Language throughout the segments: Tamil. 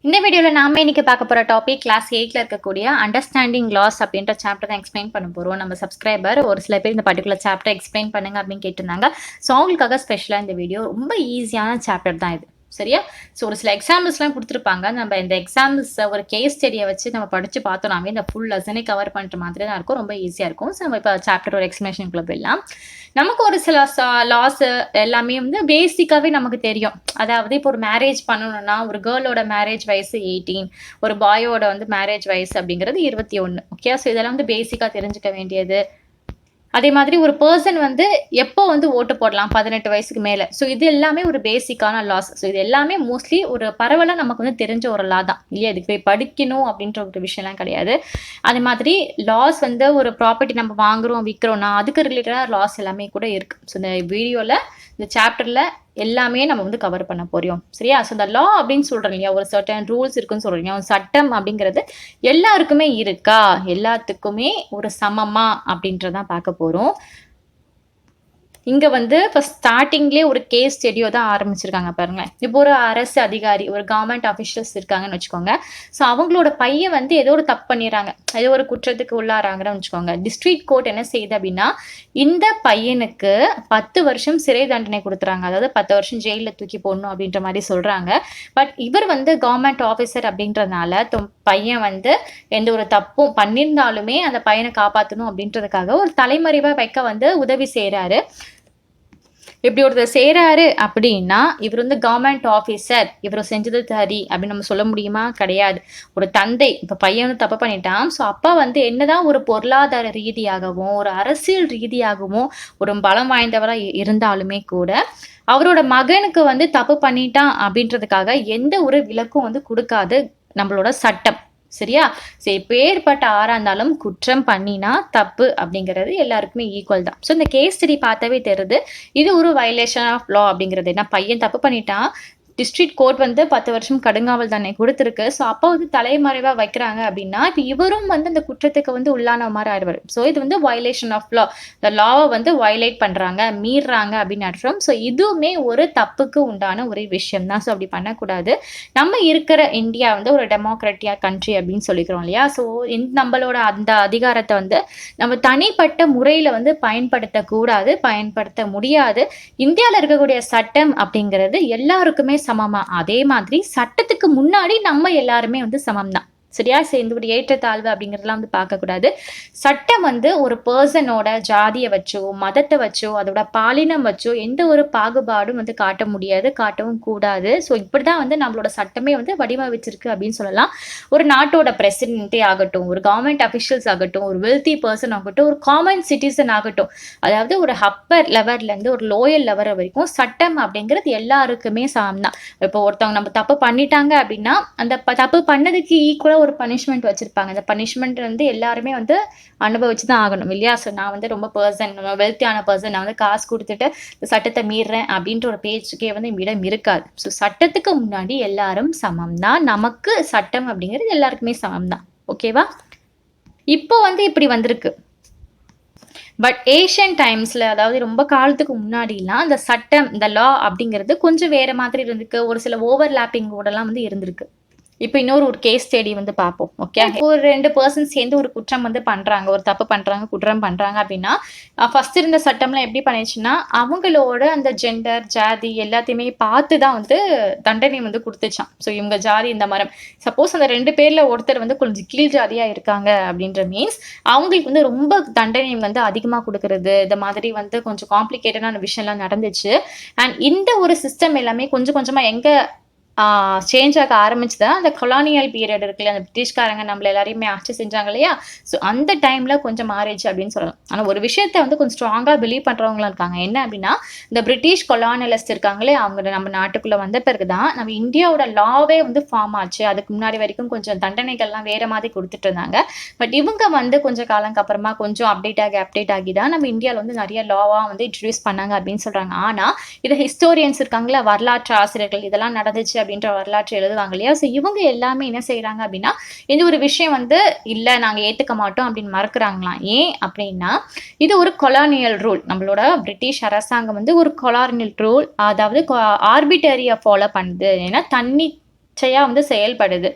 இந்த வீடியோல நாம இன்னைக்கு பார்க்க போற டாபிக் கிளாஸ் 8ல இருக்கக்கூடிய அண்டர்ஸ்டாண்டிங் லாஸ் அப்படின்ற சாப்டர் தான் எக்ஸ்பிளைன் பண்ண போறோம். நம்ம சப்ஸ்கிரைபர் ஒரு சில பேர் இந்த பர்டிகுலர் சாப்டர் எக்ஸ்பிளைன் பண்ணுங்க அப்படின்னு கேட்டிருந்தாங்க. ஸோ அவங்களுக்காக ஸ்பெஷலா இந்த வீடியோ ரொம்ப ஈஸியான சாப்டர் தான் இது. சரியா? ஸோ ஒரு சில எக்ஸாம்பிள்ஸ்லாம் கொடுத்துருப்பாங்க. நம்ம இந்த எக்ஸாம்பிள்ஸ் ஒரு கேஸ் ஸ்டடியை வச்சு நம்ம படிச்சு பார்த்தோம்னாவே இந்த ஃபுல் லெசனை கவர் பண்ணுற மாதிரி தான் இருக்கும். ரொம்ப ஈஸியாக இருக்கும். ஸோ நம்ம இப்போ சாப்டர் ஒரு எக்ஸ்பிளேஷனுக்குள்ள போயிடலாம். நமக்கு ஒரு சில லாஸ் எல்லாமே வந்து பேசிக்காவே நமக்கு தெரியும். அதாவது இப்போ ஒரு மேரேஜ் பண்ணணும்னா ஒரு கேர்ளோட மேரேஜ் வயசு 18, ஒரு பாயோட வந்து மேரேஜ் வயசு அப்படிங்கிறது 21. ஓகே, ஸோ இதெல்லாம் வந்து பேசிக்காக தெரிஞ்சுக்க வேண்டியது. அதே மாதிரி ஒரு பர்சன் வந்து எப்போ வந்து ஓட்டு போடலாம் 18 வயசுக்கு மேலே. ஸோ இது எல்லாமே ஒரு பேசிக்கான லாஸ். ஸோ இது எல்லாமே மோஸ்ட்லி ஒரு பரவலாக நமக்கு வந்து தெரிஞ்ச ஒரு லா தான் இல்லையா? இதுக்கு போய் படிக்கணும் அப்படின்ற ஒரு விஷயம்லாம் கிடையாது. அதே மாதிரி லாஸ் வந்து ஒரு ப்ராப்பர்ட்டி நம்ம வாங்குறோம் விற்கிறோம்னா அதுக்கு ரிலேட்டடாக லாஸ் எல்லாமே கூட இருக்குது. ஸோ இந்த வீடியோவில் இந்த சாப்டரில் எல்லாமே நம்ம வந்து கவர் பண்ண போறோம். சரியா? ஸோ இந்த லா அப்படின்னு சொல்றோம் இல்லையா, ஒரு சர்டன் ரூல்ஸ் இருக்குன்னு சொல்றீங்க. ஒரு சட்டம் அப்படிங்கிறது எல்லாருக்குமே இருக்கா, எல்லாத்துக்குமே ஒரு சமமா அப்படின்றதான் பார்க்க போறோம். இங்க வந்து ஃபர்ஸ்ட் ஸ்டார்டிங்லேயே ஒரு கேஸ் ஸ்டடியோ தான் ஆரம்பிச்சிருக்காங்க பாருங்களேன். இப்போ ஒரு அரசு அதிகாரி, ஒரு கவர்மெண்ட் அஃபிஷியல்ஸ் இருக்காங்கன்னு வச்சுக்கோங்க. ஸோ அவங்களோட பையன் வந்து ஏதோ ஒரு தப்பு பண்ணிடுறாங்க, ஏதோ ஒரு குற்றத்துக்கு உள்ளாராங்கன்னு வச்சுக்கோங்க. டிஸ்ட்ரிக்ட் கோர்ட் என்ன செய்யுது அப்படின்னா, இந்த பையனுக்கு 10 வருஷம் சிறை தண்டனை கொடுத்துறாங்க. அதாவது 10 வருஷம் ஜெயிலில் தூக்கி போடணும் அப்படின்ற மாதிரி சொல்றாங்க. பட் இவர் வந்து கவர்மெண்ட் ஆஃபீஸர் அப்படின்றதுனால பையன் வந்து எந்த ஒரு தப்பும் பண்ணியிருந்தாலுமே அந்த பையனை காப்பாற்றணும் அப்படின்றதுக்காக ஒரு தலைமறைவா வைக்க வந்து உதவி செய்கிறாரு. இப்படி ஒருத்தர் செய்கிறாரு அப்படின்னா இவர் வந்து கவர்மெண்ட் ஆஃபீஸர், இவர் செஞ்சது சரி அப்படின்னு நம்ம சொல்ல முடியுமா? கிடையாது. ஒரு தந்தை, இப்போ பையன் வந்து தப்பு பண்ணிட்டான். ஸோ அப்பா வந்து என்னதான் ஒரு பொருளாதார ரீதியாகவும் ஒரு அரசியல் ரீதியாகவும் ஒரு பலம் வாய்ந்தவராக இருந்தாலுமே கூட அவரோட மகனுக்கு வந்து தப்பு பண்ணிட்டான் அப்படின்றதுக்காக எந்த ஒரு விலக்கும் வந்து கொடுக்காது நம்மளோட சட்டம். சரியா? சரி, பேர்பட்ட ஆறா இருந்தாலும் குற்றம் பண்ணினா தப்பு அப்படிங்கிறது எல்லாருக்குமே ஈக்குவல் தான். ஸோ இந்த கேஸ் ஸ்டடி பார்த்தாவே தெரியுது இது ஒரு வயலேஷன் ஆஃப் லா அப்படிங்கிறது. ஏன்னா பையன் தப்பு பண்ணிட்டான், டிஸ்ட்ரிக்ட் கோர்ட் வந்து 10 வருஷம் கடுங்காவல் தண்டனை கொடுத்துருக்கு. ஸோ அப்போ வந்து தலைமறைவாக வைக்கிறாங்க அப்படின்னா இப்போ இவரும் வந்து அந்த குற்றத்துக்கு வந்து உள்ளான மாதிரி ஆயிடுவார். ஸோ இது வந்து வயலேஷன் ஆஃப் லா, இந்த லாவை வந்து வயலேட் பண்ணுறாங்க, மீறுறாங்க அப்படின்னு அர்த்தம். ஸோ இதுவுமே ஒரு தப்புக்கு உண்டான ஒரு விஷயம் தான். ஸோ அப்படி பண்ணக்கூடாது. நம்ம இருக்கிற இந்தியா வந்து ஒரு டெமோக்ராட்டியா கண்ட்ரி அப்படின்னு சொல்லிக்கிறோம் இல்லையா? ஸோ நம்மளோட அந்த அதிகாரத்தை வந்து நம்ம தனிப்பட்ட முறையில் வந்து பயன்படுத்தக்கூடாது, பயன்படுத்த முடியாது. இந்தியாவில் இருக்கக்கூடிய சட்டம் அப்படிங்கிறது எல்லாருக்குமே சமமா, அதே மாதிரி சட்டத்துக்கு முன்னாடி நம்ம எல்லாருமே வந்து சமம் தான். சரியா? சேர்ந்து ஒரு ஏற்றத்தாழ்வு அப்படிங்கிறதுலாம் வந்து பார்க்கக்கூடாது. சட்டம் வந்து ஒரு பர்சனோட ஜாதியை வச்சோ மதத்தை வச்சோ அதோட பாலினம் வச்சோ எந்த ஒரு பாகுபாடும் வந்து காட்ட முடியாது, காட்டவும் கூடாது. ஸோ இப்படிதான் வந்து நம்மளோட சட்டமே வந்து வடிவமைச்சிருக்கு அப்படின்னு சொல்லலாம். ஒரு நாட்டோட பிரசிடென்ட்டே ஆகட்டும், ஒரு கவர்மெண்ட் அஃபிஷியல்ஸ் ஆகட்டும், ஒரு வெல்தி பர்சன் ஆகட்டும், ஒரு காமன் சிட்டிசன் ஆகட்டும், அதாவது ஒரு அப்பர் லெவல்லேருந்து ஒரு லோயர் லெவல் வரைக்கும் சட்டம் அப்படிங்கிறது எல்லாருக்குமே சமம் தான். இப்போ ஒருத்தவங்க நம்ம தப்பு பண்ணிட்டாங்க அப்படின்னா அந்த தப்பு பண்ணதுக்கு ஈக்குவலாக ஒரு பனிஷ்மெண்ட் வச்சிருப்பாங்க. அந்த பனிஷ்மெண்ட் வந்து எல்லாருமே வந்து அனுபவிச்சு தான் ஆகணும் இல்லையா? ஸோ நான் வந்து ரொம்ப வெல்த்தியான பர்சன், நான் வந்து காசு கொடுத்துட்டு இந்த சட்டத்தை மீறுறேன் அப்படின்ற ஒரு பேச்சுக்கே வந்து இடம் இருக்காது. ஸோ சட்டத்துக்கு முன்னாடி எல்லாரும் சமம் தான். நமக்கு சட்டம் அப்படிங்கிறது எல்லாருக்குமே சமம் தான். ஓகேவா? இப்போ வந்து இப்படி வந்திருக்கு. பட் ஏஷியன் டைம்ஸில், அதாவது ரொம்ப காலத்துக்கு முன்னாடிலாம் அந்த சட்டம், இந்த லா அப்படிங்கிறது கொஞ்சம் வேறு மாதிரி இருந்திருக்கு. ஒரு சில ஓவர்லாப்பிங்கோடலாம் வந்து இருந்திருக்கு. இப்போ இன்னொரு ஒரு கேஸ் ஸ்டடி வந்து பார்ப்போம். ஓகே, ஒரு 2 பர்சன் சேர்ந்து ஒரு குற்றம் வந்து பண்ணுறாங்க, ஒரு தப்பு பண்ணுறாங்க, குற்றம் பண்ணுறாங்க அப்படின்னா ஃபர்ஸ்ட் இருந்த சட்டம்லாம் எப்படி பண்ணிச்சுன்னா அவங்களோட அந்த ஜெண்டர், ஜாதி எல்லாத்தையுமே பார்த்து தான் வந்து தண்டனை வந்து கொடுத்துச்சான். ஸோ இவங்க ஜாதி இந்த மரம், சப்போஸ் அந்த 2 பேரில் ஒருத்தர் வந்து கொஞ்சம் கீழ் ஜாதியாக இருக்காங்க அப்படின்ற மீன்ஸ் அவங்களுக்கு வந்து ரொம்ப தண்டனை வந்து அதிகமாக கொடுக்கறது, இந்த மாதிரி வந்து கொஞ்சம் காம்ப்ளிகேட்டடான விஷயம்லாம் நடந்துச்சு. அண்ட் இந்த ஒரு சிஸ்டம் எல்லாமே கொஞ்சம் கொஞ்சமாக எங்கே சேஞ்ச் ஆக ஆரம்பிச்சுதான் அந்த கொலானியல் பீரியட் இருக்குல்ல, அந்த பிரிட்டிஷ்காரங்க நம்மள எல்லாரையுமே ஆட்சி செஞ்சாங்க இல்லையா? ஸோ அந்த டைம்ல கொஞ்சம் மாறிடுச்சு அப்படின்னு சொல்லலாம். ஆனால் ஒரு விஷயத்த வந்து கொஞ்சம் ஸ்ட்ராங்காக பிலீவ் பண்ணுறவங்களும் இருக்காங்க. என்ன அப்படின்னா, இந்த பிரிட்டிஷ் கொலானியலிஸ்ட் இருக்காங்களே அவங்க நம்ம நாட்டுக்குள்ள வந்த பிறகு தான் நம்ம இந்தியாவோட லாவே வந்து ஃபார்ம் ஆச்சு. அதுக்கு முன்னாடி வரைக்கும் கொஞ்சம் தண்டனைகள்லாம் வேற மாதிரி கொடுத்துட்டு இருந்தாங்க. பட் இவங்க வந்து கொஞ்சம் காலங்க அப்புறமா கொஞ்சம் அப்டேட் ஆகி தான் நம்ம இந்தியாவில் வந்து நிறைய லாவா வந்து இன்ட்ரடியூஸ் பண்ணாங்க அப்படின்னு சொல்றாங்க. ஆனால் இதை ஹிஸ்டோரியன்ஸ் இருக்காங்களா, வரலாற்று ஆசிரியர்கள், இதெல்லாம் நடந்துச்சு அப்படின்ற வரலாற்று எழுதுவாங்க இல்லையா? ஸோ இவங்க எல்லாமே என்ன செய்யறாங்க அப்படின்னா இந்த ஒரு விஷயம் வந்து இல்லை நாங்கள் ஏற்றுக்க மாட்டோம் அப்படின்னு மறக்கிறாங்களாம். ஏன் அப்படின்னா இது ஒரு கொலானியல் ரூல். நம்மளோட பிரிட்டிஷ் அரசாங்கம் வந்து ஒரு கொலானியல் ரூல், அதாவது ஆர்பிட்டரியா ஃபாலோ பண்ணுது. ஏன்னா வந்து செயல்படுது.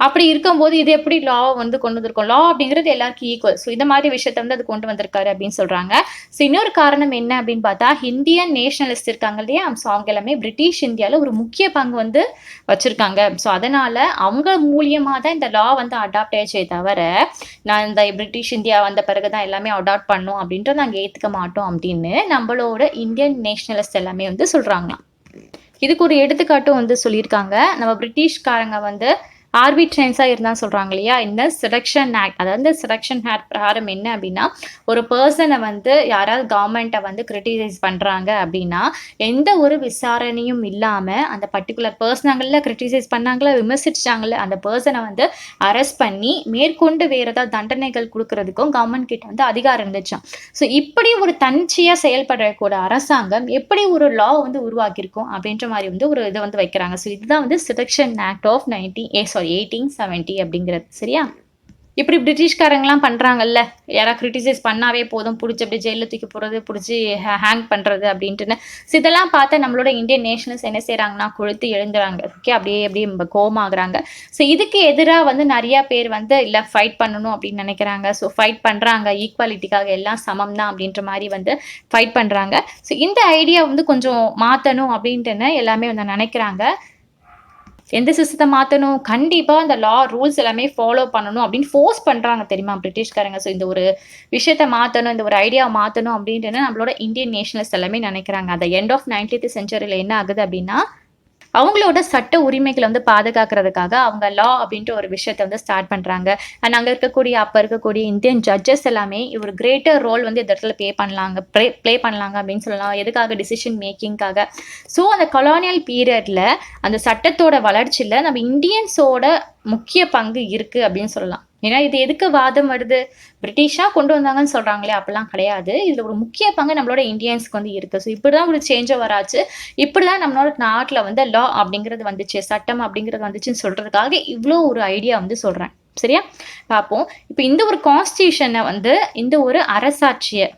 அப்படி இருக்கும்போது இது எப்படி லா வந்து கொண்டு வந்திருக்கும்? லா அப்படிங்கிறது எல்லாருக்கும் ஈக்குவல். ஸோ இந்த மாதிரி விஷயத்த வந்து அது கொண்டு வந்திருக்காரு அப்படின்னு சொல்றாங்க. ஸோ இன்னொரு காரணம் என்ன அப்படின்னு பார்த்தா, இந்தியன் நேஷனலிஸ்ட் இருக்காங்க இல்லையா? ஸோ அவங்க எல்லாமே பிரிட்டிஷ் இந்தியால ஒரு முக்கிய பங்கு வந்து வச்சிருக்காங்க. ஸோ அதனால அவங்க மூலியமா தான் இந்த லா வந்து அடாப்ட் ஆயிடுச்சே தவிர, நான் இந்த பிரிட்டிஷ் இந்தியா வந்த பிறகு தான் எல்லாமே அடாப்ட் பண்ணோம் அப்படின்றத நாங்க ஏத்துக்க மாட்டோம் அப்படின்னு நம்மளோட இந்தியன் நேஷனலிஸ்ட் எல்லாமே வந்து சொல்றாங்களாம். இதுக்கு ஒரு எடுத்துக்காட்டும் வந்து சொல்லியிருக்காங்க. நம்ம பிரிட்டிஷ்காரங்க வந்து ஆர்பிட்ரேன்ஸா இருந்தா சொல்றாங்க இல்லையா? இந்த செலக்ஷன் ஆக்ட் அதாவது இந்த செலக்ஷன் ஆக்ட் பிரகாரம் என்ன அப்படின்னா, ஒரு பெர்சன வந்து யாராவது கவர்மெண்ட்ட வந்து கிரிட்டிசைஸ் பண்றாங்க அப்படின்னா, எந்த ஒரு விசாரணையும் இல்லாம அந்த பர்ட்டிகுலர் பெர்சனங்கள்ல கிரிட்டிசைஸ் பண்ணாங்கல்ல, விமர்சிச்சாங்கல்ல, அந்த பெர்சன வந்து அரெஸ்ட் பண்ணி மேற்கொண்டு வேற ஏதாவது தண்டனைகள் குடுக்குறதுக்கும் கவர்மெண்ட் கிட்ட வந்து அதிகாரம் இருந்துச்சாம். ஸோ இப்படி ஒரு தன்னிச்சையா செயல்படக்கூடிய அரசாங்கம் எப்படி ஒரு லா வந்து உருவாக்கியிருக்கும் அப்படின்ற மாரி வந்து ஒரு இத வந்து வைக்கிறாங்க. ஸோ இதுதான் வந்து செலக்ஷன் ஆக்ட் ஆஃப் 1870 அப்படிங்கிறது. சரியா? இப்படி பிரிட்டிஷ்காரங்கலாம் பண்றாங்கல்ல. யாராவது கிரிட்டிசைஸ் பண்ணாவே போதும், புடிச்சு அப்படியே ஜெயில்ல தூக்கி போடுறது, புடிச்சு ஹேங் பண்றது அப்படின்ட்டுன்னு. ஸோ இதெல்லாம் பார்த்து நம்மளோட இந்தியன் நேஷனல்ஸ் என்ன செய்றாங்கன்னா, கொழுத்து எழுந்துறாங்க. ஓகே. அப்படியே அப்படியே கோவமாகுறாங்க. ஸோ இதுக்கு எதிரா வந்து நெறைய பேர் வந்து இல்ல ஃபைட் பண்ணணும் அப்படின்னு நெனைக்கிறாங்க. ஸோ ஃபைட் பண்றாங்க. ஈக்வாலிட்டிக்காக எல்லாம் சமம் தான் அப்படின்ற மாரி வந்து ஃபைட் பண்றாங்க. ஸோ இந்த ஐடியா வந்து கொஞ்சம் மாத்தணும் அப்படின்ட்டுன்னு எல்லாமே வந்து நெனைக்கிறாங்க. எந்த சிஸ்டத்த மாத்தணும்? கண்டிப்பா அந்த லா, ரூல்ஸ் எல்லாமே ஃபாலோ பண்ணணும் அப்படின்னு ஃபோர்ஸ் பண்றாங்க தெரியுமா பிரிட்டிஷ்காரங்க. ஸோ இந்த ஒரு விஷயத்த மாத்தணும், இந்த ஒரு ஐடியாவ மாத்தணும் அப்படின்ட்டுன்னு நம்மளோட இந்தியன் நேஷனலிஸ்ட் எல்லாமே நெனைக்கிறாங்க. At the end of 19th செஞ்சுரில என்ன ஆகுது அப்படின்னா, அவங்களோட சட்ட உரிமைகள வந்து பாதுகாக்கிறதுக்காக அவங்க லா அப்படின்ற ஒரு விஷயத்த வந்து ஸ்டார்ட் பண்றாங்க. அண்ட் அங்க இருக்கக்கூடிய அப்ப இருக்கக்கூடிய இந்தியன் ஜட்ஜஸ் எல்லாமே ஒரு கிரேட்டர் ரோல் வந்து இந்த இடத்துல ப்ளே பண்ணலாங்க அப்படின்னு சொல்லலாம். எதுக்காக? டிசிஷன் மேக்கிங்காக. ஸோ அந்த கொலோனியல் பீரியட்ல அந்த சட்டத்தோட வளர்ச்சியில நம்ம இந்தியன்ஸோட முக்கிய பங்கு இருக்கு அப்படின்னு சொல்லலாம். ஏன்னா இது எதுக்கு வாதம் வருது? பிரிட்டிஷா கொண்டு வந்தாங்கன்னு சொல்றாங்களே, அப்படிலாம் கிடையாது. இதுல ஒரு முக்கிய பங்கு நம்மளோட இந்தியன்ஸ்க்கு வந்து இருக்கு. ஸோ இப்படிதான் ஒரு சேஞ்ச் ஓவர் ஆச்சு. இப்படிதான் நம்மளோட நாட்டுல வந்து லா அப்படிங்கிறது வந்துச்சு, சட்டம் அப்படிங்கிறது வந்துச்சுன்னு சொல்றதுக்காக இவ்ளோ ஒரு ஐடியா வந்து சொல்றேன். சரியா? பார்ப்போம். இப்ப இந்த ஒரு கான்ஸ்டிடியூஷன வந்து இந்த ஒரு அரசாட்சிய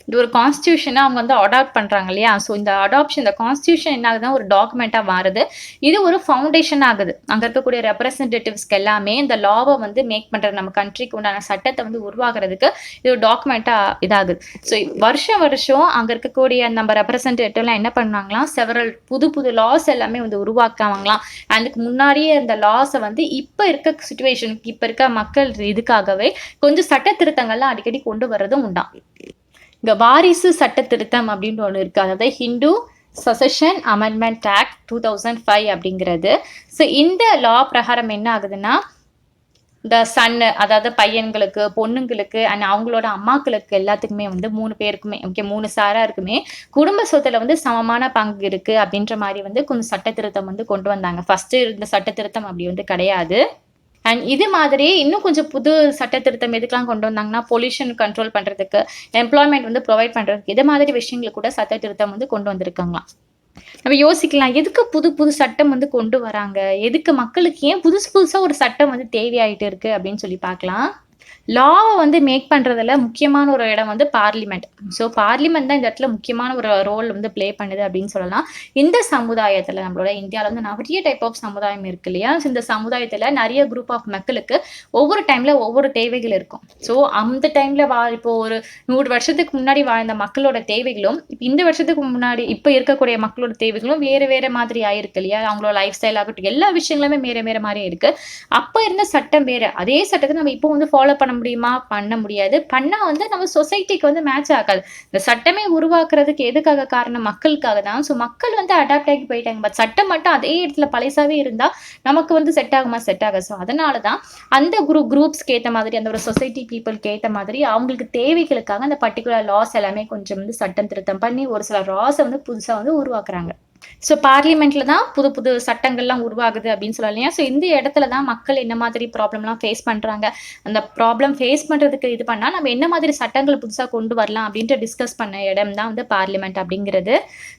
இது ஒரு கான்ஸ்டிடியூஷனா அவங்க வந்து அடாப்ட் பண்றாங்க இல்லையா? ஸோ இந்த அடாப்ஷன், இந்த கான்ஸ்டிடியூஷன் என்ன ஆகுதுன்னா ஒரு டாக்குமெண்ட்டா மாறுது. இது ஒரு ஃபவுண்டேஷன் ஆகுது. அங்க இருக்கக்கூடிய ரெப்ரசன்டேட்டிவ்ஸ்க்கு எல்லாமே இந்த லாவ வந்து மேக் பண்றது, நம்ம கண்ட்ரிக்கு உண்டான சட்டத்த வந்து உருவாக்குறதுக்கு இது ஒரு டாக்குமெண்ட்டா இதாகுது. ஸோ வருஷம் வருஷம் அங்க இருக்கக்கூடிய நம்ம ரெப்ரசன்டேட்டிவ்லாம் என்ன பண்ணாங்களாம், செவரல் புது புது லாஸ் எல்லாமே வந்து உருவாக்குவாங்களாம். அதுக்கு முன்னாடியே அந்த லாஸ வந்து இப்ப இருக்க சிச்சுவேஷனுக்கு, இப்ப இருக்க மக்கள் இதுக்காகவே கொஞ்சம் சட்ட திருத்தங்கள்லாம் அடிக்கடி கொண்டு வர்றதும் உண்டாம். இங்க வாரிசு சட்ட திருத்தம் அப்படின்னு ஒண்ணு இருக்கு. அதாவது ஹிந்து சசெஷன் அமெண்ட்மெண்ட் ஆக்ட் 2005 அப்படிங்கிறது. ஸோ இந்த லா பிரகாரம் என்ன ஆகுதுன்னா, இந்த சன்னு, அதாவது பையன்களுக்கு, பொண்ணுங்களுக்கு அண்ட் அவங்களோட அம்மாக்களுக்கு எல்லாத்துக்குமே வந்து 3 பேருக்குமே, ஓகே, 3 சாராருக்குமே குடும்ப சொத்துல வந்து சமமான பங்கு இருக்கு அப்படின்ற மாரி வந்து கொஞ்சம் சட்ட திருத்தம் வந்து கொண்டு வந்தாங்க. ஃபர்ஸ்ட் இருந்த சட்ட திருத்தம் அப்படி வந்து கிடையாது. அண்ட் இது மாதிரி இன்னும் கொஞ்சம் புது சட்ட திருத்தம் எதுக்கெல்லாம் கொண்டு வந்தாங்கன்னா, பொல்யூஷன் கண்ட்ரோல் பண்றதுக்கு, எம்ப்ளாய்மெண்ட் வந்து ப்ரொவைட் பண்றதுக்கு, இது மாதிரி விஷயங்களுக்கு கூட சட்ட திருத்தம் வந்து கொண்டு வந்திருக்காங்களாம். நம்ம யோசிக்கலாம், எதுக்கு புது புது சட்டம் வந்து கொண்டு வராங்க? எதுக்கு மக்களுக்கு ஏன் புதுசு புதுசா ஒரு சட்டம் வந்து தேவையாயிட்டு இருக்கு அப்படின்னு சொல்லி பார்க்கலாம். லாவ வந்து மேக் பண்றதுல முக்கியமான ஒரு இடம் வந்து பார்லிமெண்ட். ஸோ பார்லிமெண்ட் தான் இந்த இடத்துல முக்கியமான ஒரு ரோல் வந்து ப்ளே பண்ணுது அப்படின்னு சொல்லலாம். இந்த சமுதாயத்துல நம்மளோட இந்தியால வந்து நிறைய டைப் ஆஃப் சமுதாயம் இருக்கு இல்லையா? இந்த சமுதாயத்துல நிறைய குரூப் ஆஃப் மக்களுக்கு ஒவ்வொரு டைம்ல ஒவ்வொரு தேவைகள் இருக்கும். ஸோ அந்த டைம்ல இப்போ ஒரு 100 வருஷத்துக்கு முன்னாடி வாழ்ந்த மக்களோட தேவைகளும், இந்த வருஷத்துக்கு முன்னாடி இப்ப இருக்கக்கூடிய மக்களோட தேவைகளும் வேற வேற மாதிரி ஆயிருக்கு இல்லையா? அவங்களோட லைஃப் ஸ்டைல் ஆகட்டும், எல்லா விஷயங்களுமே வேற வேற மாதிரி இருக்கு. அப்ப இருந்த சட்டம் வேற. அதே சட்டத்தை நம்ம இப்போ வந்து ஃபாலோ பண்ண முடியுமா? பண்ண முடியாது. பண்ணா வந்து நம்ம சொசைட்டிக்கு வந்து மேட்ச் ஆகாது. இந்த சட்டமே உருவாக்குறதுக்கு எதுக்காக காரணம்? மக்களுக்காக தான். ஸோ மக்கள் வந்து அடாப்ட் ஆகி போயிட்டாங்க. பட் சட்டம் மட்டும் அதே இடத்துல பழசாவே இருந்தா நமக்கு வந்து செட் ஆகுமா? செட் ஆகாது. ஸோ அதனால தான் அந்த குரூப்ஸ்க்கு ஏத்த மாதிரி, அந்த ஒரு சொசைட்டி பீப்புளுக்கு ஏத்த மாதிரி அவங்களுக்கு தேவைகளுக்காக அந்த பர்ட்டிகுலர் லாஸ் எல்லாமே கொஞ்சம் வந்து சட்டம் திருத்தம் பண்ணி ஒரு சில லாஸ வந்து புதுசா வந்து உருவாக்குறாங்க. ஸோ பார்லிமெண்ட்ல தான் புது புது சட்டங்கள்லாம் உருவாகுது அப்படின்னு சொல்லலாம் இல்லையா? ஸோ இந்த இடத்துல தான் மக்கள் என்ன மாதிரி ப்ராப்ளம்லாம் ஃபேஸ் பண்றாங்க. அந்த ப்ராப்ளம் ஃபேஸ் பண்றதுக்கு இது பண்ணா நம்ம என்ன மாதிரி சட்டங்கள் புதுசா கொண்டு வரலாம் அப்படின்ட்டு டிஸ்கஸ் பண்ண இடம் தான் வந்து பார்லிமெண்ட் அப்படிங்கிறது.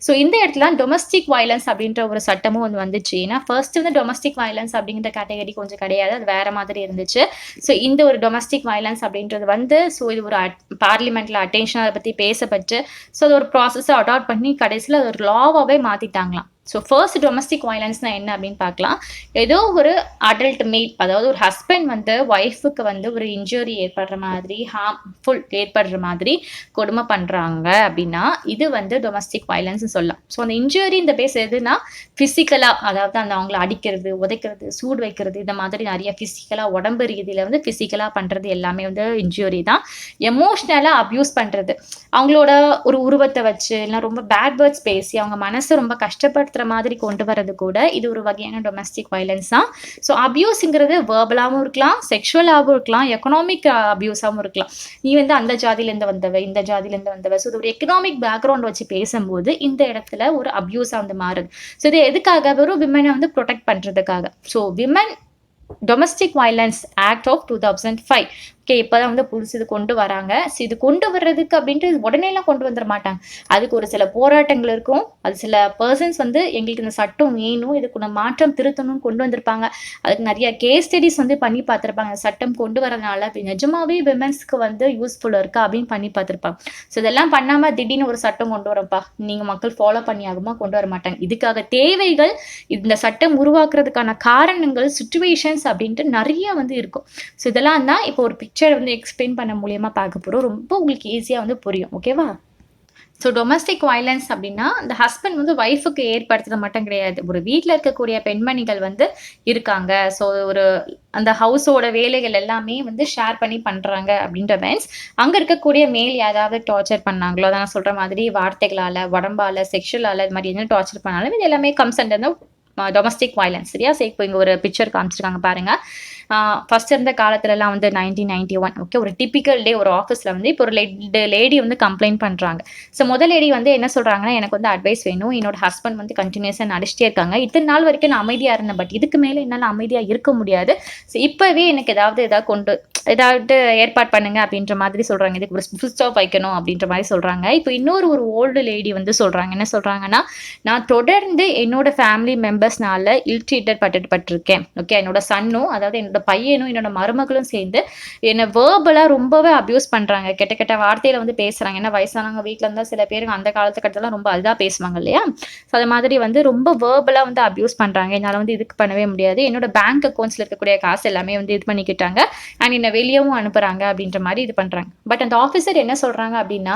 ஸோ இந்த இடத்துல டொமஸ்டிக் வயலன்ஸ் அப்படின்ற ஒரு சட்டமும் வந்து வந்துச்சு. ஏன்னா ஃபர்ஸ்ட் வந்து டொமஸ்டிக் வயலன்ஸ் அப்படிங்கிற கேட்டகரி கொஞ்சம் கிடையாது. அது வேற மாதிரி இருந்துச்சு. ஸோ இந்த ஒரு டொமஸ்டிக் வயலன்ஸ் அப்படின்றது வந்து ஸோ இது ஒரு பார்லிமெண்ட்ல அட்டென்ஷன் அதை பத்தி பேசப்பட்டு ஸோ அது ஒரு ப்ராசஸை அடாப்ட் பண்ணி கடைசியில் அது ஒரு லாவாவே மாத்திட்டாங்களாம். ஸோ ஃபர்ஸ்ட் டொமஸ்டிக் வயலன்ஸ்னால் என்ன அப்படின்னு பார்க்கலாம். ஏதோ ஒரு அடல்ட் மேல், அதாவது ஒரு ஹஸ்பண்ட் வந்து ஒய்ஃபுக்கு வந்து ஒரு இன்ஜுரி ஏற்படுற மாதிரி, ஹார்ம்ஃபுல் ஏற்படுற மாதிரி கொடுமை பண்ணுறாங்க அப்படின்னா இது வந்து டொமஸ்டிக் வயலன்ஸ்னு சொல்லலாம். ஸோ அந்த இன்ஜுரி இந்த பேஸ் எதுனா ஃபிசிக்கலாக, அதாவது அந்த அவங்கள அடிக்கிறது, உதைக்கிறது, சூடு வைக்கிறது, இந்த மாதிரி நிறைய ஃபிசிக்கலாக உடம்பு ரீதியில் வந்து ஃபிசிக்கலாக பண்ணுறது எல்லாமே வந்து இன்ஜுரி தான். எமோஷ்னலாக அப்யூஸ் பண்ணுறது, அவங்களோட ஒரு உருவத்தை வச்சு இல்லை ரொம்ப பேட் வேர்ட்ஸ் பேசி அவங்க மனசை ரொம்ப கஷ்டப்படுத்துகிற மாதிரி கொண்டு வரது கூட இது ஒரு வகையான டொமஸ்டிக் வயலன்ஸ் தான். ஸோ அபியூஸுங்கிறது வேர்பலாகவும் இருக்கலாம், செக்ஷுவலாகவும் இருக்கலாம், எக்கனாமிக் அபியூஸாகவும் இருக்கலாம். நீ வந்து அந்த ஜாதியிலேருந்து வந்தவ, இந்த ஜாதியிலேருந்து வந்தவ. ஸோ இது ஒரு எக்கனாமிக் பேக்ரவுண்ட் வச்சு பேசும்போது இந்த இடத்துல ஒரு அபியூஸாக வந்து மாறுது. ஸோ இது எதுக்காக? வெறும் விமனை வந்து ப்ரொடெக்ட் பண்ணுறதுக்காக. So women domestic violence act of 2005 okay, இப்போதான் வந்து புதுசு இது கொண்டு வராங்க. ஸோ இது கொண்டு வர்றதுக்கு அப்படின்ட்டு உடனேலாம் கொண்டு வந்துட மாட்டாங்க. அதுக்கு ஒரு சில போராட்டங்கள் இருக்கும். அது சில பர்சன்ஸ் வந்து எங்களுக்கு இந்த சட்டம் வேணும், இதுக்கு மாற்றம் திருத்தணும்னு கொண்டு வந்திருப்பாங்க. அதுக்கு நிறைய கேஸ் ஸ்டடிஸ் வந்து பண்ணி பார்த்துருப்பாங்க. சட்டம் கொண்டு வரதுனால நிஜமாவே விமென்ஸ்க்கு வந்து யூஸ்ஃபுல்லாக இருக்கா அப்படின்னு பண்ணி பார்த்துருப்பாங்க. ஸோ இதெல்லாம் பண்ணாமல் திடீர்னு ஒரு சட்டம் கொண்டு வரப்பா நீங்கள் மக்கள் ஃபாலோ பண்ணி ஆகுமா, கொண்டு வர மாட்டாங்க. இதுக்காக தேவைகள், இந்த சட்டம் உருவாக்குறதுக்கான காரணங்கள், சுச்சுவேஷன்ஸ் அப்படின்ட்டு நிறைய வந்து இருக்கும். ஸோ இதெல்லாம் தான் இப்போ ஒரு பிக்சர் வந்து எக்ஸ்பிளைன் பண்ண மூலியமா பார்க்க போகிறோம். ரொம்ப உங்களுக்கு ஈஸியாக வந்து புரியும். ஓகேவா? ஸோ டொமஸ்டிக் வயலன்ஸ் அப்படின்னா இந்த ஹஸ்பண்ட் வந்து ஒய்ஃபுக்கு ஏற்படுத்துறது மட்டும் கிடையாது. ஒரு வீட்டில் இருக்கக்கூடிய பெண்மணிகள் வந்து இருக்காங்க. ஸோ ஒரு அந்த ஹவுஸோட வேலைகள் எல்லாமே வந்து ஷேர் பண்ணி பண்ணுறாங்க அப்படின்ற மீன்ஸ் அங்கே இருக்கக்கூடிய மேல் ஏதாவது டார்ச்சர் பண்ணாங்களோ, அதான் நான் சொல்கிற மாதிரி வார்த்தைகளால், உடம்பால், செக்ஷுவலால், இது மாதிரி என்ன டார்ச்சர் பண்ணாலும் இது எல்லாமே கம்ஸ் அண்டர் டொமஸ்டிக் வயலன்ஸ். சரியா? சரி, இப்போ இங்கே ஒரு பிக்சர் காமிச்சிருக்காங்க பாருங்க. ஃபர்ஸ்ட் இருந்த காலத்துலலாம் வந்து 1991 ஓகே, ஒரு டிபிக்கல் டே ஒரு ஆஃபீஸில் வந்து இப்போ ஒரு லேடி வந்து கம்ப்ளைண்ட் பண்ணுறாங்க. ஸோ முதல் லேடி வந்து என்ன சொல்கிறாங்கன்னா, எனக்கு வந்து அட்வைஸ் வேணும், என்னோட ஹஸ்பண்ட் வந்து கண்டினியூஸாக நடிச்சிட்டே இருக்காங்க, இத்தனை நாள் வரைக்கும் நான் அமைதியாக இருந்தேன், பட் இதுக்கு மேலே என்னால் அமைதியாக இருக்க முடியாது. ஸோ இப்போவே எனக்கு ஏதாவது ஏற்பாடு பண்ணுங்க அப்படின்ற மாதிரி சொல்கிறாங்க. இதுக்கு ஒரு ஃபுல் ஸ்டாப் வைக்கணும் அப்படின்ற மாதிரி சொல்கிறாங்க. இப்போ இன்னொரு ஓல்டு லேடி வந்து சொல்கிறாங்க. என்ன சொல்கிறாங்கன்னா, நான் தொடர்ந்து என்னோட ஃபேமிலி மெம்பர்ஸ்னால இல் ட்ரீட்டட் பட்டிருக்கேன். ஓகே, என்னோட சன்னும், அதாவது என்னோட பையனும் என்னோட மருமகளும் சேர்ந்து என்னை வேர்பலாக ரொம்பவே அப்யூஸ் பண்ணுறாங்க. கெட்ட கெட்ட வார்த்தையில் வந்து பேசுகிறாங்க. ஏன்னா வயசானவங்க வீட்டில் இருந்தால் சில பேருக்கு அந்த காலத்துக்கட்டெல்லாம் ரொம்ப அதுதான் பேசுவாங்க இல்லையா? ஸோ அது மாதிரி வந்து ரொம்ப வேர்பலாக வந்து அப்யூஸ் பண்ணுறாங்க. என்னால் வந்து இதுக்கு பண்ணவே முடியாது, என்னோட பேங்க் அக்கௌண்ட்ஸில் இருக்கக்கூடிய காசு எல்லாமே வந்து இது பண்ணிக்கிட்டாங்க அண்ட் என்னை வெளியவும் அனுப்புகிறாங்க அப்படின்ற மாதிரி இது பண்ணுறாங்க. பட் அந்த ஆஃபீஸர் என்ன சொல்கிறாங்க அப்படின்னா,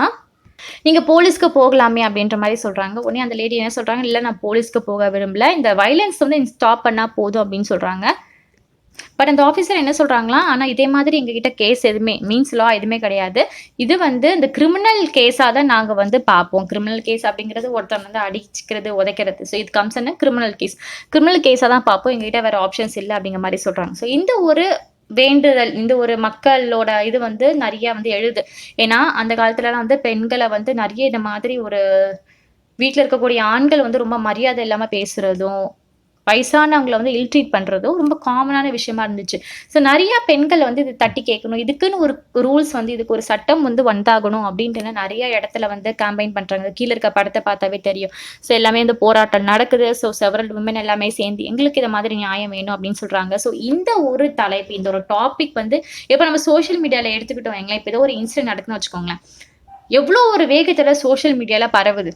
நீங்க போலீஸ்க்கு போகலாமே அப்படின்ற மாதிரி சொல்றாங்க. உடனே அந்த லேடி என்ன சொல்றாங்க, இல்லை நான் போலீஸ்க்கு போக விரும்பல, இந்த வயலன்ஸ் வந்து ஸ்டாப் பண்ணா போதும் அப்படின்னு சொல்றாங்க. பட் அந்த ஆஃபீஸர் என்ன சொல்கிறாங்களா, ஆனால் இதே மாதிரி எங்ககிட்ட கேஸ் எதுவுமே மீன்ஸ் லா எதுவுமே கிடையாது, இது வந்து இந்த கிரிமினல் கேஸாக தான் நாங்கள் வந்து பார்ப்போம். கிரிமினல் கேஸ் அப்படிங்கிறது ஒருத்தர் வந்து அடிச்சுக்கிறது, உதைக்கிறது. ஸோ இது கம்ஸ் என்ன கிரிமினல் கேஸாக தான் பார்ப்போம், எங்ககிட்ட வேறு ஆப்ஷன்ஸ் இல்லை அப்படிங்கிற மாதிரி சொல்கிறாங்க. ஸோ இந்த ஒரு வேண்டுதல், இந்த ஒரு மக்களோட இது வந்து நிறைய வந்து எழுது. ஏன்னா அந்த காலத்துலலாம் வந்து பெண்களை வந்து நிறைய இந்த மாதிரி ஒரு வீட்டில் இருக்கக்கூடிய ஆண்கள் வந்து ரொம்ப மரியாதை இல்லாமல் பேசுகிறதும், வயசானவங்களை வந்து இல் ட்ரீட் பண்ணுறதும் ரொம்ப காமனான விஷயமா இருந்துச்சு. ஸோ நிறைய பெண்கள் வந்து இது தட்டி கேட்கணும், இதுக்குன்னு ஒரு ரூல்ஸ் வந்து, இதுக்கு ஒரு சட்டம் வந்து வந்தாகணும் அப்படின்ட்டு நிறைய இடத்துல வந்து கேம்பெயின் பண்ணுறாங்க. கீழே இருக்க படத்தை பார்த்தாவே தெரியும். ஸோ எல்லாமே இந்த போராட்டம் நடக்குது. ஸோ செவரல் விமன் எல்லாமே சேர்ந்து எங்களுக்கு இதை மாதிரி நியாயம் வேணும் அப்படின்னு சொல்கிறாங்க. ஸோ இந்த ஒரு தலைப்பு, இந்த ஒரு டாபிக் வந்து இப்போ நம்ம சோஷியல் மீடியாவில் எடுத்துக்கிட்டோம் வைங்களேன். இப்போ ஏதோ ஒரு இன்சிடென்ட் நடக்குன்னு வச்சுக்கோங்களேன், எவ்வளோ ஒரு வேகத்தில் சோஷியல் மீடியாவில் பரவுது.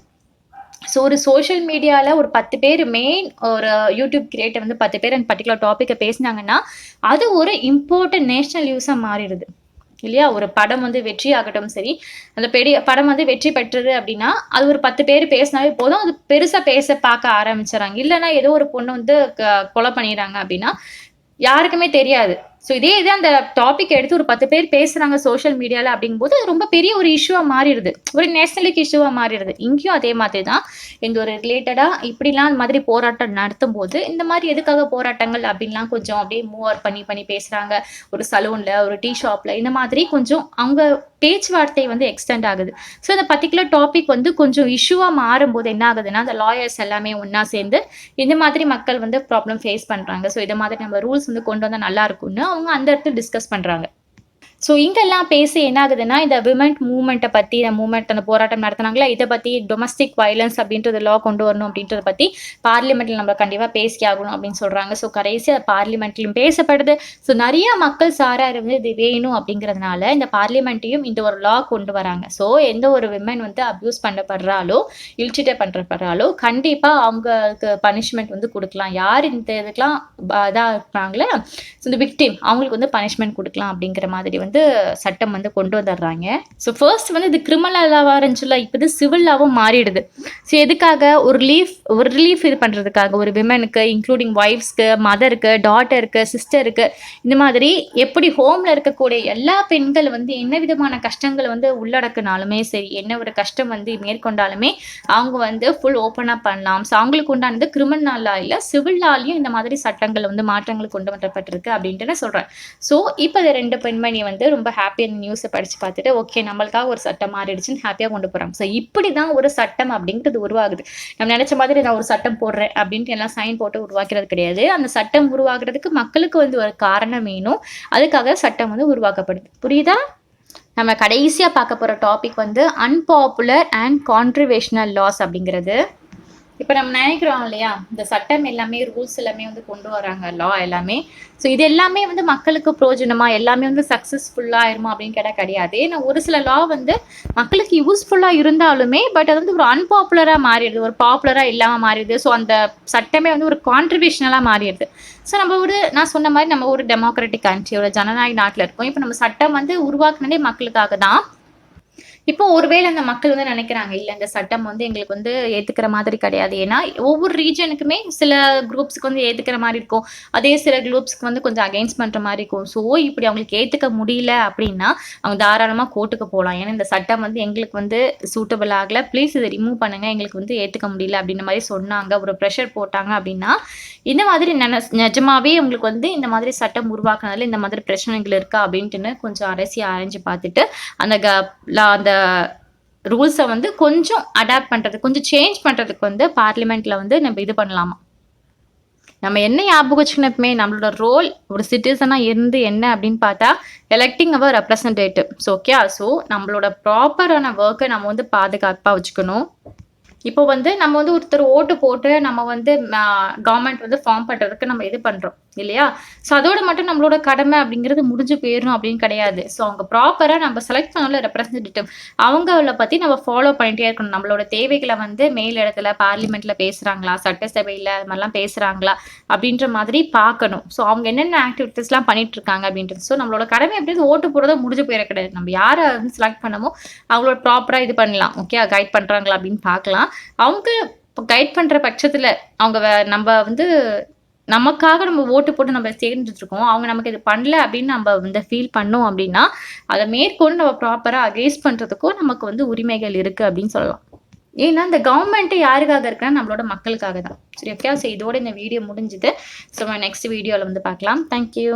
ஸோ ஒரு சோஷியல் மீடியாவில் ஒரு 10 பேர் மெயின் ஒரு யூடியூப் கிரியேட்டர் வந்து 10 பேர் அந்த பர்டிகுலர் டாப்பிக்கை பேசினாங்கன்னா அது ஒரு இம்பார்ட்டன்ட் நேஷனல் நியூஸாக மாறிடுது இல்லையா? ஒரு படம் வந்து வெற்றி ஆகட்டும் சரி, அந்த படம் வந்து வெற்றி பெற்றது அப்படின்னா அது ஒரு 10 பேர் பேசினாவே போதும், அது பெருசாக பார்க்க ஆரம்பிச்சிடறாங்க. இல்லைன்னா ஏதோ ஒரு பொண்ணு வந்து கொலை பண்ணிடுறாங்க அப்படின்னா யாருக்குமே தெரியாது. ஸோ இதே அந்த டாபிக் எடுத்து ஒரு 10 பேர் பேசுகிறாங்க சோஷியல் மீடியாவில் அப்படிங்கும்போது அது ரொம்ப பெரிய ஒரு இஷ்யூவாக மாறிடுது, ஒரு நேஷனலுக்கு இஷ்யூவாக மாறிடுது. இங்கேயும் அதே மாதிரி தான் இந்த ஒரு ரிலேட்டடாக இப்படிலாம் அந்த மாதிரி போராட்டம் நடத்தும் போது இந்த மாதிரி எதுக்காக போராட்டங்கள் அப்படின்லாம் கொஞ்சம் அப்படியே மூவ் பண்ணி பேசுகிறாங்க. ஒரு சலூனில், ஒரு டீ ஷாப்பில், இந்த மாதிரி கொஞ்சம் அவங்க பேச்சுவார்த்தை வந்து எக்ஸ்டெண்ட் ஆகுது. ஸோ இந்த பர்டிகுலர் டாபிக் வந்து கொஞ்சம் இஷ்யூவாக மாறும்போது என்ன ஆகுதுன்னா, அந்த லாயர்ஸ் எல்லாமே ஒன்றா சேர்ந்து இந்த மாதிரி மக்கள் வந்து ப்ராப்ளம் ஃபேஸ் பண்ணுறாங்க, ஸோ இதை மாதிரி நம்ம ரூல்ஸ் வந்து கொண்டு வந்தால் நல்லா இருக்கும்னு அவங்க அந்த இடத்துல டிஸ்கஸ் பண்ணுறாங்க. ஸோ இங்கெல்லாம் பேசி என்ன ஆகுதுன்னா, இந்த விமன் மூவ்மெண்ட்ட பத்தி அந்த போராட்டம் நடத்துனாங்கல்ல, இத பத்தி டொமஸ்டிக் வயலன்ஸ் அப்படின்றது லா கொண்டு வரணும் அப்படின்றத பத்தி பார்லிமெண்ட்ல நம்ம கண்டிப்பா பேசி ஆகணும் அப்படின்னு சொல்றாங்க. ஸோ கடைசியா பார்லிமெண்ட்லயும் பேசப்படுது. ஸோ நெறைய மக்கள் சாரார் வந்து இது வேணும் அப்படிங்கிறதுனால, இந்த பார்லிமெண்ட்டையும் இந்த ஒரு லா கொண்டு வராங்க. ஸோ எந்த ஒரு விமன் வந்து அப்யூஸ் பண்ணப்படுறாளோ, இல்ட்ரீட் பண்றப்படுறாளோ, கண்டிப்பா அவங்களுக்கு பனிஷ்மென்ட் வந்து குடுக்கலாம். யார் இந்த இதுக்கெல்லாம் இதா இருக்காங்களோ, ஸோ இந்த விக்டிம் அவங்களுக்கு வந்து பனிஷ்மென்ட் குடுக்கலாம் அப்படிங்கிற மாதிரி வந்து சட்டம் வந்து கொண்டு வந்துடுறாங்க. ஸோ ஃபர்ஸ்ட் வந்து இது கிரிமினல் லாவா இருந்துச்சுல, இப்போ இது சிவில் லாவும் மாறிடுது. ஸோ எதுக்காக ஒரு ரிலீஃப் இது பண்ணுறதுக்காக ஒரு விமனுக்கு இன்க்ளூடிங் ஒய்ஃப்ஸ்க்கு, மதருக்கு, டாட்டருக்கு, சிஸ்டருக்கு, இந்த மாதிரி எப்படி ஹோமில் இருக்கக்கூடிய எல்லா பெண்கள் வந்து என்ன விதமான கஷ்டங்கள் வந்து உள்ளடக்குனாலுமே சரி, என்ன ஒரு கஷ்டம் வந்து மேற்கொண்டாலுமே அவங்க வந்து ஃபுல் ஓப்பனாக பண்ணலாம். ஸோ அவங்களுக்கு உண்டானது கிரிமினல் லா இல்லை, சிவில் லாலையும் இந்த மாதிரி சட்டங்கள் வந்து மாற்றங்கள் கொண்டு வரப்பட்டிருக்கு அப்படின்ட்டு நான் சொல்கிறேன். ஸோ இப்போ இந்த 2 பெண்மணி வந்து ரொம்ப ஹாப்பியாக நியூஸை படித்து பார்த்துட்டு ஓகே நம்மளுக்காக ஒரு சட்டம் மாறிடுச்சுன்னு ஹாப்பியாக கொண்டு போகிறாங்க. ஸோ இப்படி தான் ஒரு சட்டம் அப்படிங்கிறது உருவாகுது. நம்ம நினச்ச மாதிரி நான் ஒரு சட்டம் போடுறேன் அப்படின்ட்டு எல்லாம் சைன் போட்டு உருவாக்கிறது கிடையாது. அந்த சட்டம் உருவாக்குறதுக்கு மக்களுக்கு வந்து ஒரு காரணம் வேணும். அதுக்காக சட்டம் வந்து உருவாக்கப்படுது. புரியுதா? நம்ம கடைசியாக பார்க்க போகிற டாபிக் வந்து அன்பாப்புலர் அண்ட் கான்ட்ரிவேஷனல் லாஸ் அப்படிங்கிறது. இப்போ நம்ம நினைக்கிறோம் இல்லையா, இந்த சட்டம் எல்லாமே ரூல்ஸ் எல்லாமே வந்து கொண்டு வராங்க, லா எல்லாமே. ஸோ இது எல்லாமே வந்து மக்களுக்கு பிரயோஜனமா, எல்லாமே வந்து சக்ஸஸ்ஃபுல்லாக ஆயிருமா அப்படின்னு கேட்டால் கிடையாது. ஏன்னா ஒரு சில லா வந்து மக்களுக்கு யூஸ்ஃபுல்லாக இருந்தாலுமே பட் அது வந்து ஒரு அன்பாப்புலராக மாறிடுது, ஒரு பாப்புலராக இல்லாமல் மாறிடுது. ஸோ அந்த சட்டமே வந்து ஒரு கான்ட்ரிபியூஷனலாக மாறிடுது. ஸோ நான் சொன்ன மாதிரி நம்ம ஒரு டெமோக்ராட்டிக் கண்ட்ரி, ஒரு ஜனநாயக நாட்டில் இருக்கோம். இப்போ நம்ம சட்டம் வந்து உருவாக்குனதே மக்களுக்காக தான். இப்போ ஒருவேளை அந்த மக்கள் வந்து நினைக்கிறாங்க, இல்ல இந்த சட்டம் வந்து எங்களுக்கு வந்து ஏத்துக்கிற மாதிரி கிடையாது. ஏன்னா ஒவ்வொரு ரீஜனுக்குமே சில குரூப்ஸ்க்கு வந்து ஏத்துக்கிற மாதிரி இருக்கும். அதே சில குரூப்ஸ்க்கு வந்து கொஞ்சம் அகைன்ஸ்ட் பண்ற மாதிரி இருக்கும். ஸோ இப்படி அவங்களுக்கு ஏத்துக்க முடியல அப்படின்னா அவங்க தாராளமா கோர்ட்டுக்கு போகலாம். ஏன்னா இந்த சட்டம் வந்து எங்களுக்கு வந்து சூட்டபிள் ஆகல, ப்ளீஸ் இதை ரிமூவ் பண்ணுங்க, எங்களுக்கு வந்து ஏத்துக்க முடியல அப்படின்ற மாதிரி சொன்னாங்க, ஒரு ப்ரெஷர் போட்டாங்க அப்படின்னா இந்த மாதிரி நிஜமாவே உங்களுக்கு வந்து இந்த மாதிரி சட்டம் உருவாக்குனதுல இந்த மாதிரி பிரச்சனைகள் இருக்கா அப்படின்ட்டுன்னு கொஞ்சம் ஆராய்ஞ்சு பார்த்துட்டு அந்த ரூல்ஸை வந்து கொஞ்சம் அடாப்ட் பண்ணுறதுக்கு, கொஞ்சம் சேஞ்ச் பண்ணுறதுக்கு வந்து பார்லிமெண்ட்டில் வந்து நம்ம இது பண்ணலாமா. நம்ம என்ன ஞாபகம் வச்சுக்கணுமே, நம்மளோட ரோல் ஒரு சிட்டிசனாக இருந்து என்ன அப்படின்னு பார்த்தா எலெக்டிங் அவர் ரெப்ரசன்டேட்டிவ். ஸோ ஓகே, ஸோ நம்மளோட ப்ராப்பரான ஒர்க்கை நம்ம வந்து பாதுகாப்பாக வச்சுக்கணும். இப்போ வந்து நம்ம வந்து ஒருத்தர் ஓட்டு போட்டு நம்ம வந்து கவர்மெண்ட் வந்து ஃபார்ம் பண்ணுறதுக்கு நம்ம இது பண்ணுறோம் இல்லையா. ஸோ அதோட மட்டும் நம்மளோட கடமை அப்படிங்கிறது முடிஞ்சு போயிடணும் அப்படின்னு கிடையாது. ஸோ அவங்க ப்ராப்பராக நம்ம செலக்ட் பண்ணல ரெப்ரசன்டேட்டிவ், அவங்கள பற்றி நம்ம ஃபாலோ பண்ணிட்டே இருக்கணும். நம்மளோட தேவைகளை வந்து மேல் இடத்துல பார்லிமெண்ட்டில் பேசுகிறாங்களா, சட்டசபையில் அது மாதிரிலாம் பேசுகிறாங்களா அப்படின்ற மாதிரி பார்க்கணும். ஸோ அவங்க என்னென்ன ஆக்டிவிட்டீஸ்லாம் பண்ணிட்டு இருக்காங்க அப்படின்றது. ஸோ நம்மளோட கடமை எப்படி ஓட்டு போடுறத முடிஞ்சு போயிட கிடையாது. நம்ம யாரை வந்து செலக்ட் பண்ணமோ அவங்களோட ப்ராப்பராக இது பண்ணலாம். ஓகே, கைட் பண்ணுறாங்களா அப்படின்னு பார்க்கலாம். அவங்க கைட் பண்ற பட்சத்துல அவங்க நம்ம வந்து நமக்காக நம்ம ஓட்டு போட்டு நம்ம சேர்ந்துட்டு இருக்கோம், அவங்க நமக்கு இது பண்ணல அப்படின்னு நம்ம வந்து ஃபீல் பண்ணோம் அப்படின்னா அதை மேற்கொண்டு நம்ம ப்ராப்பரா அகேன்ஸ்ட் பண்றதுக்கும் நமக்கு வந்து உரிமைகள் இருக்கு அப்படின்னு சொல்லலாம். ஏன்னா இந்த கவர்மெண்ட் யாருக்காக இருக்குன்னா நம்மளோட மக்களுக்காக தான். சரி ஓகே, ஸோ இதோட இந்த வீடியோ முடிஞ்சுது. ஸோ நெக்ஸ்ட் வீடியோவில் வந்து பார்க்கலாம். தேங்க்யூ.